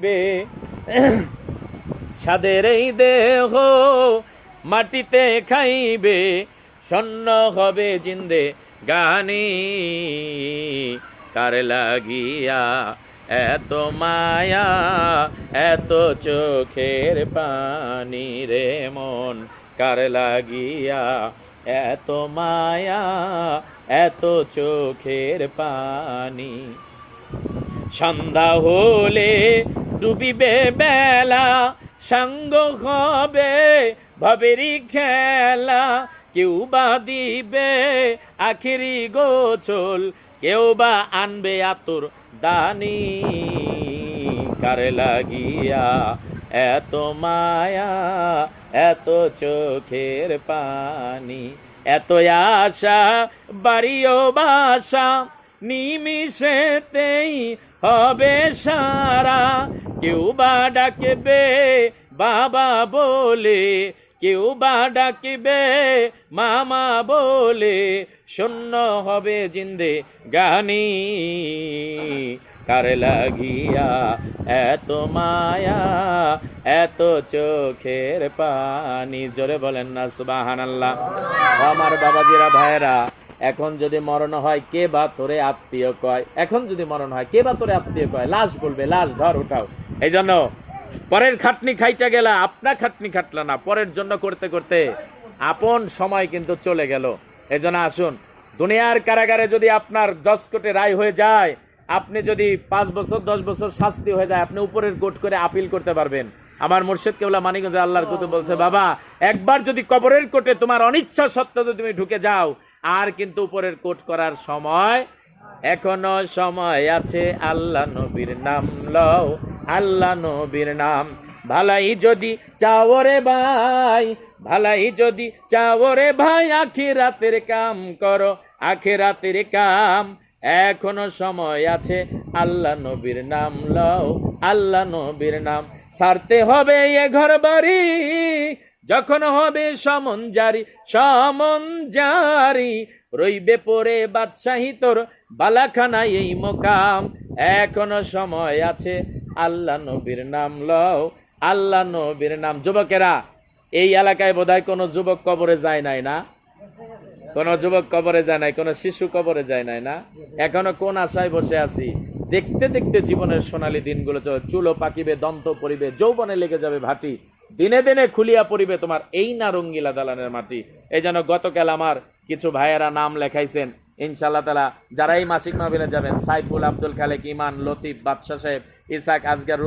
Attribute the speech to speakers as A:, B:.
A: বে সাদের এই দেহ মাটিতে খাইবে, শূন্য হবে জিন্দে গানি। কার লাগিয়া এত মায়া, এত চোখের পানি রে মন, কার লাগিয়া এত মায়া, এত চোখের পানি। সন্ধ্যা হলে ডুবিবে বেলা, সাঙ্গ হবে ভবেরি খেলা। কেউ বা দিবে আখেরি গোছল, কেউ বা আনবে আতর দানি। কার লাগিয়া এত মায়া, এত চোখের পানি। এত আশা বাড়িও বাসা, নিমিষেতেই হবে সারা। কেউ বা ডাকবে বাবা বলে, কেউ বা ডাকবে মামা বলে, শূন্য হবে জিন্দে গানি। কার লাগিয়া এত মায়া, এত চোখের পানি। জোরে বলেন না সুবহানাল্লাহ। আমার বাবাজিরা ভাইয়েরা, এখন যদি মরণ হয় কে বা তোরে আত্মীয় কয়? এখন যদি মরণ হয় কে বা তোরে আত্মীয় কয়? লাশ বলবে, লাশ ধর উঠাও। এই জন্য পরের খাটনি খাইটা গেলা, আপনা খাটনি খাটলা না, পরের জন্য করতে করতে আপন সময় কিন্তু চলে গেল। এই জন্য আসুন, দুনিয়ার কারাগারে যদি আপনার 10 কোটি রায় হয়ে যায়, আপনি যদি 5 বছর 10 বছর শাস্তি হয়ে যায়, আপনি উপরের কোর্ট করে আপিল করতে পারবেন। আমার মুর্শিদ কেবলা মানিকগঞ্জ আল্লাহর কুতুব বলছে, বাবা একবার যদি কবরের কোর্টে তোমার অনিচ্ছা সত্ত্বেও তুমি ঢুকে যাও, আর কিন্তু উপরের কোর্ট করার সময় এখনো সময় আছে। আল্লাহ নবীর নাম লও, আল্লাহ নবীর নাম। ভালাই যদি চাও রে ভাই, ভালাই যদি চাও রে ভাই, আখিরাতের কাম করো, আখিরাতের কাম। এখনো সময় আছে, আল্লাহ নবীর নাম লও, আল্লাহ নবীর নাম। ছাড়তে হবে এ ঘর বাড়ি, যখন হবে সমন জারি, সমন জারি। রইবে পরে বাদশাহী তোর বালাখানা এই মোকাম। এখনো সময় আছে, আল্লাহ নবীর নাম লও, আল্লাহ নবীর নাম। যুবকেরা, এই এলাকায় বোধহয় কোনো যুবক কবরে যায় নাই না? কোনো যুবক কবরে যায় নাই, কোনো শিশু কবরে যায় নাই না? এখনো কোন আশায় বসে আছি? দেখতে দেখতে জীবনের সোনালী দিনগুলো চুলো পাকিবে, দন্ত পড়িবে, যৌবনে লেগে যাবে ভাটি, দিনে দিনে খুলিয়া পড়িবে তোমার এই না রঙ্গিলা দালানের মাটি। এই জন্য গতকাল আমার কিছু ভাইয়েরা নাম লেখাইছেন, ইনশাআল্লাহ তাআলা যারা এই মাসিক মাহফিলে যাবেন, সাইফুল, আব্দুল খালেক, ইমান, লতিফ, বাদশা সাহেব, ইসাক, আজগার।